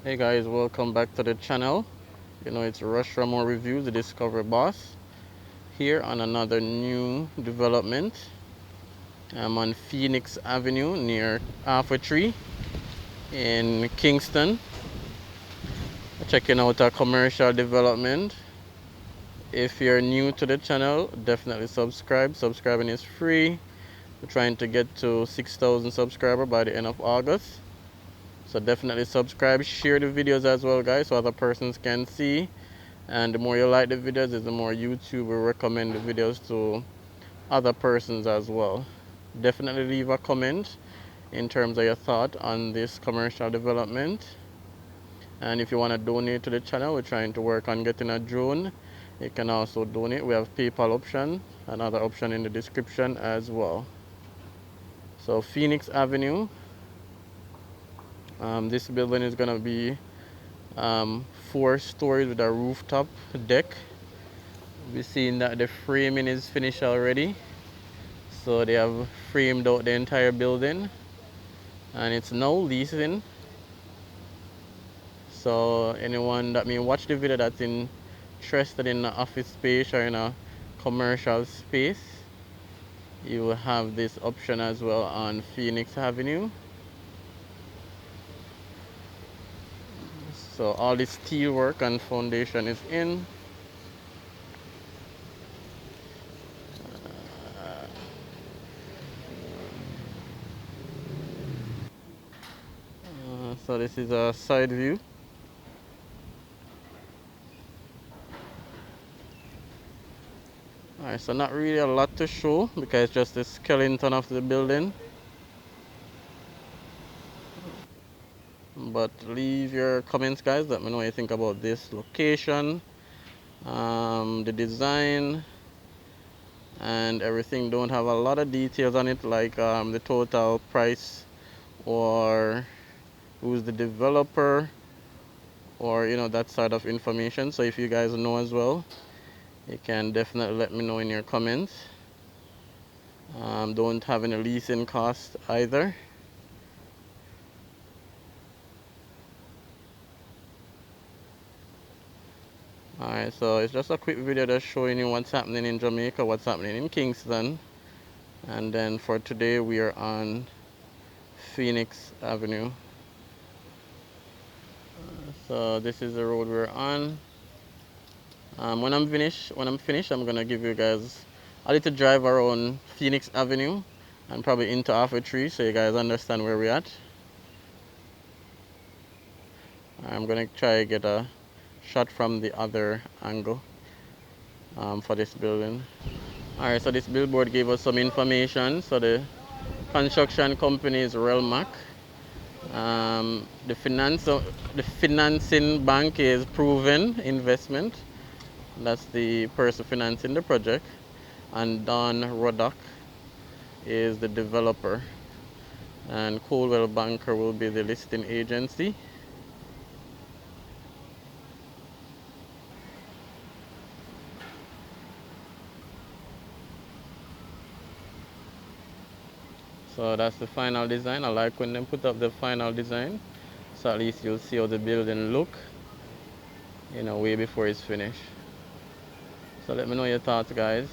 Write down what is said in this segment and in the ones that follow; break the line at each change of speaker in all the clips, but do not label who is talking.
Hey guys, welcome back to the channel. It's Raymore Reviews, the Discover Boss, here on another new development. I'm on Phoenix Avenue near Halfway Tree in Kingston, checking out a commercial development. If you're new to the channel, definitely subscribe. Subscribing is free. We're trying to get to 6,000 subscribers by the end of August. So definitely subscribe, share the videos as well, guys, so other persons can see. And the more you like the videos, the more YouTube will recommend the videos to other persons as well. Definitely leave a comment in terms of your thought on this commercial development. And if you want to donate to the channel, we're trying to work on getting a drone. You can also donate. We have PayPal option, another option in the description as well. So Phoenix Avenue. This building is going to be 4 stories with a rooftop deck. We're seeing that the framing is finished already. So they have framed out the entire building and it's now leasing. So anyone that may watch the video that's interested in an office space or in a commercial space, you will have this option as well on Phoenix Avenue. So all the steel work and foundation is in. So this is a side view. Alright, so not really a lot to show because it's just the skeleton of the building. But leave your comments, guys. Let me know what you think about this location, the design, and everything. Don't have a lot of details on it, like the total price or who's the developer, or that sort of information. So if you guys know as well, you can definitely let me know in your comments. Don't have any leasing cost either. Alright, so it's just a quick video just showing you what's happening in Jamaica, what's happening in Kingston. And then for today we are on Phoenix Avenue. So this is the road we're on. When I'm finished, I'm gonna give you guys a little drive around Phoenix Avenue and probably into Halfway Tree so you guys understand where we're at. I'm gonna try to get a shot from the other angle for this building. Alright, so this billboard gave us some information. So the construction company is Raymore. The financing bank is Proven Investment. That's the person financing the project. And Don Roddock is the developer. And Coldwell Banker will be the listing agency. So that's the final design. I like when they put up the final design. So at least you'll see how the building look, way before it's finished. So let me know your thoughts, guys.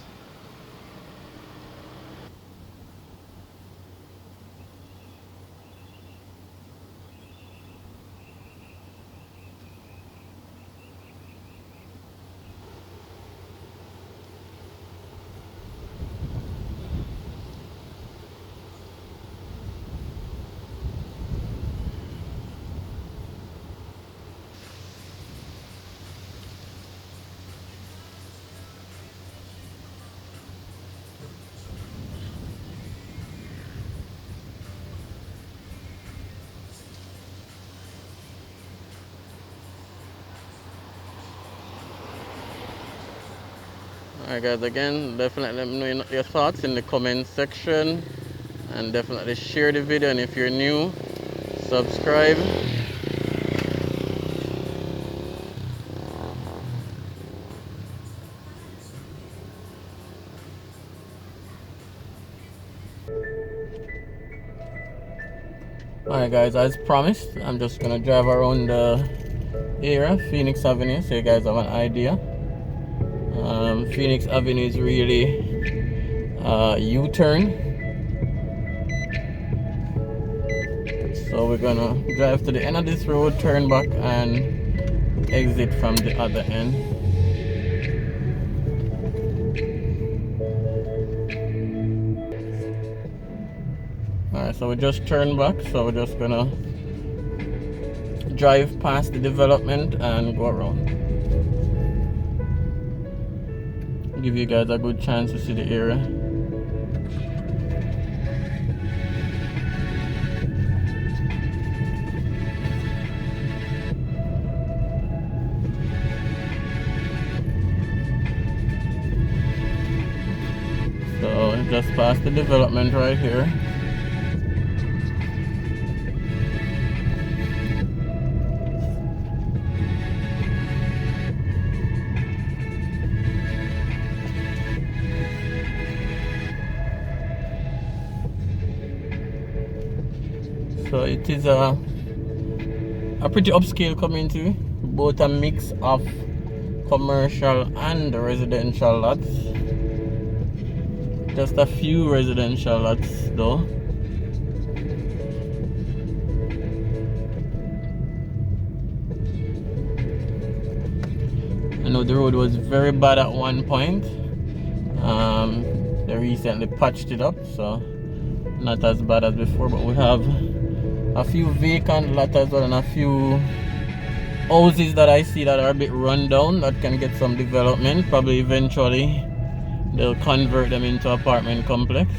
Alright guys, again, definitely let me know your thoughts in the comment section, and definitely share the video, and if you're new, subscribe. Alright guys, as promised, I'm just gonna drive around the area, Phoenix Avenue, so you guys have an idea. Phoenix Avenue is really U-turn. So we're gonna drive to the end of this road, turn back and exit from the other end. Alright, so we just turned back, so we're just gonna drive past the development and go around. Give you guys a good chance to see the area. So just past the development right here. So it is a pretty upscale community, both a mix of commercial and residential lots. Just a few residential lots though. I know the road was very bad at one point. They recently patched it up, so not as bad as before, but we have a few vacant lots as well, and a few houses that I see that are a bit run down that can get some development. Probably eventually they'll convert them into apartment complex.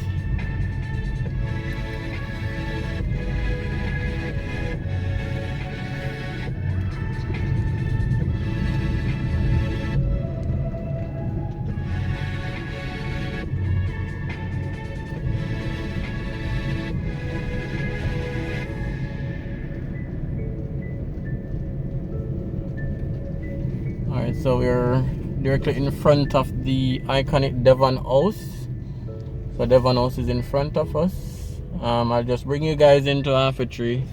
Alright, so we're directly in front of the iconic Devon House. So Devon House is in front of us. I'll just bring you guys into half a tree.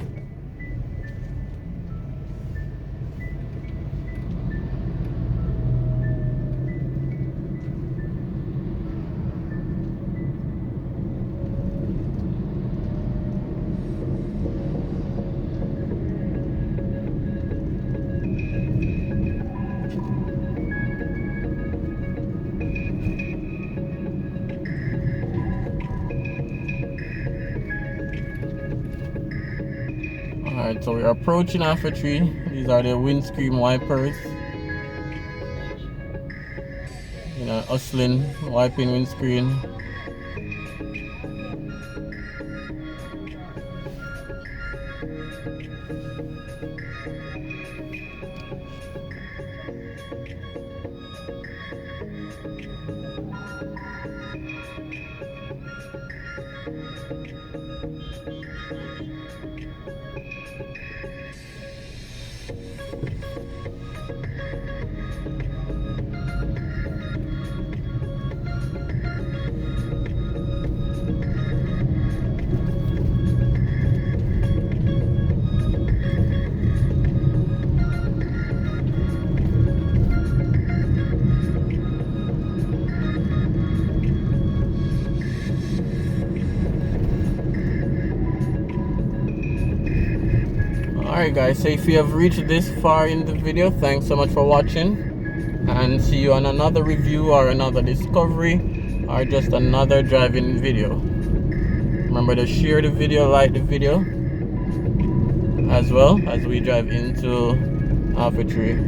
Alright, so we're approaching half a tree. These are the windscreen wipers. You know, hustling, wiping windscreen. Alright guys, so if you have reached this far in the video, thanks so much for watching, and see you on another review or another discovery or just another driving video. Remember to share the video, like the video as well as we drive into half a tree.